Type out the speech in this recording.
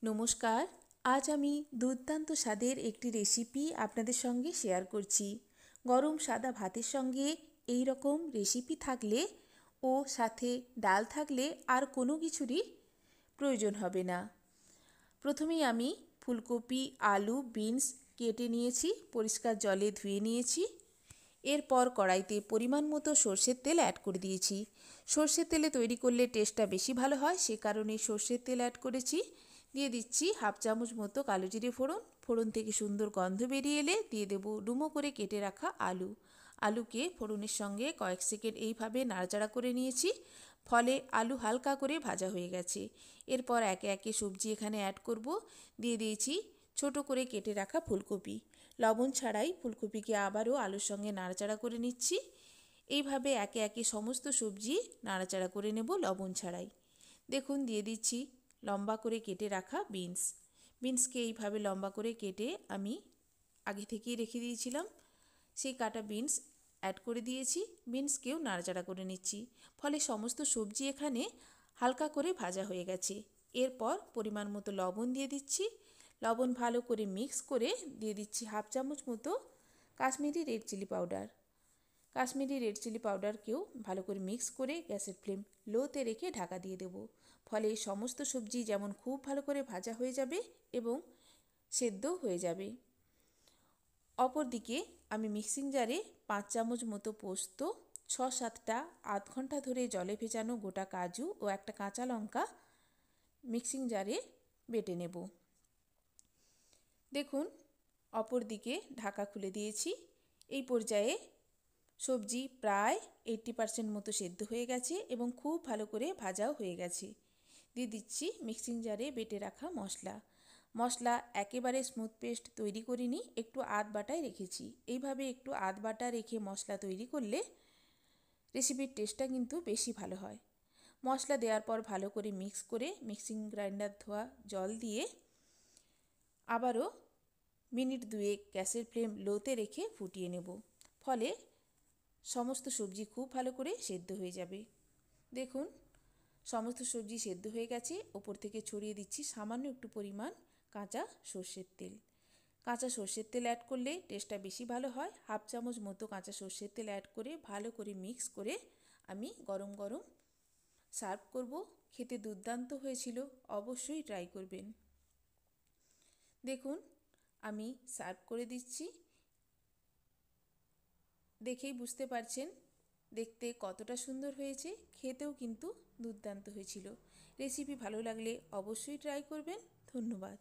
নমস্কার। আজ আমি দুর্দান্ত স্বাদের একটি রেসিপি আপনাদের সঙ্গে শেয়ার করছি। গরম সাদা ভাতের সঙ্গে এই রকম রেসিপি থাকলে ও সাথে ডাল থাকলে আর কোনো কিছুরই প্রয়োজন হবে না। প্রথমেই আমি ফুলকপি, আলু, বিনস কেটে নিয়েছি, পরিষ্কার জলে ধুয়ে নিয়েছি। এরপর কড়াইতে পরিমাণ মতো সর্ষের তেল অ্যাড করে দিয়েছি। সর্ষের তেলে তৈরি করলে টেস্টটা বেশি ভালো হয়, সে কারণে সর্ষের তেল অ্যাড করেছি। দিয়ে দিচ্ছি হাফ চামচ মতো কালো জিরে ফোড়ন। ফোড়ন থেকে সুন্দর গন্ধ বেরিয়ে এলে দিয়ে দেবো ডুমো করে কেটে রাখা আলু। আলুকে ফোড়নের সঙ্গে কয়েক সেকেন্ড এইভাবে নাড়াচাড়া করে নিয়েছি, ফলে আলু হালকা করে ভাজা হয়ে গেছে। এরপর একে একে সবজি এখানে অ্যাড করব। দিয়ে দিয়েছি ছোট করে কেটে রাখা ফুলকপি। লবণ ছাড়াই ফুলকপিকে আবারও আলুর সঙ্গে নাড়াচাড়া করে নিচ্ছি। এইভাবে একে একে সমস্ত সবজি নাড়াচাড়া করে নেব লবণ ছাড়াই। দেখুন দিয়ে দিচ্ছি লম্বা করে কেটে রাখা বিনস। বিনসকে এইভাবে লম্বা করে কেটে আমি আগে থেকেই রেখে দিয়েছিলাম, সেই কাটা বিনস অ্যাড করে দিয়েছি। বিনসকেও নাড়াচাড়া করে নিচ্ছি, ফলে সমস্ত সবজি এখানে হালকা করে ভাজা হয়ে গেছে। এরপর পরিমাণ মতো লবণ দিয়ে দিচ্ছি। লবণ ভালো করে মিক্স করে দিয়ে দিচ্ছি হাফ চামচ মতো Kashmiri red chilli powder. Kashmiri red chilli পাউডারকেও ভালো করে মিক্স করে গ্যাসের ফ্লেম লোতে রেখে ঢাকা দিয়ে দেবো, ফলে সমস্ত সবজি যেমন খুব ভালো করে ভাজা হয়ে যাবে এবং সেদ্ধ হয়ে যাবে। অপরদিকে আমি মিক্সিং জারে 5 চামচ মতো পোস্ত, 6-7টা আধ ঘন্টা ধরে জলে ভেজানো গোটা কাজু ও একটা কাঁচা লঙ্কা মিক্সিং জারে বেটে নেব। দেখুন অপরদিকে ঢাকা খুলে দিয়েছি। এই পর্যায়ে সবজি প্রায় 80% মতো সেদ্ধ হয়ে গেছে এবং খুব ভালো করে ভাজাও হয়ে গেছে। দিয়ে দিচ্ছি মিক্সিং জারে বেটে রাখা মশলা একেবারে স্মুথ পেস্ট তৈরি করিনি, একটু আধ বাটায় রেখেছি। এইভাবে একটু আধ বাটা রেখে মশলা তৈরি করলে রেসিপির টেস্টটা কিন্তু বেশি ভালো হয়। মশলা দেওয়ার পর ভালো করে মিক্স করে মিক্সিং গ্রাইন্ডার ধোয়া জল দিয়ে আবারও মিনিট 2 গ্যাসের ফ্লেম লোতে রেখে ফুটিয়ে নেব, ফলে সমস্ত সবজি খুব ভালো করে সেদ্ধ হয়ে যাবে। দেখুন সমস্ত সবজি সেদ্ধ হয়ে গেছে। ওপর থেকে ছড়িয়ে দিচ্ছি সামান্য একটু পরিমাণ কাঁচা সর্ষের তেল। কাঁচা সর্ষের তেল অ্যাড করলে টেস্টটা বেশি ভালো হয়। হাফ চামচ মতো কাঁচা সর্ষের তেল অ্যাড করে ভালো করে মিক্স করে আমি গরম গরম সার্ভ করব। খেতে দুর্দান্ত হয়েছিল, অবশ্যই ট্রাই করবেন। দেখুন আমি সার্ভ করে দিচ্ছি, দেখেই বুঝতে পারছেন দেখতে কতটা সুন্দর হয়েছে, খেতেও কিন্তু দুর্দান্ত হয়েছিল। রেসিপি ভালো লাগলে অবশ্যই ট্রাই করবেন। ধন্যবাদ।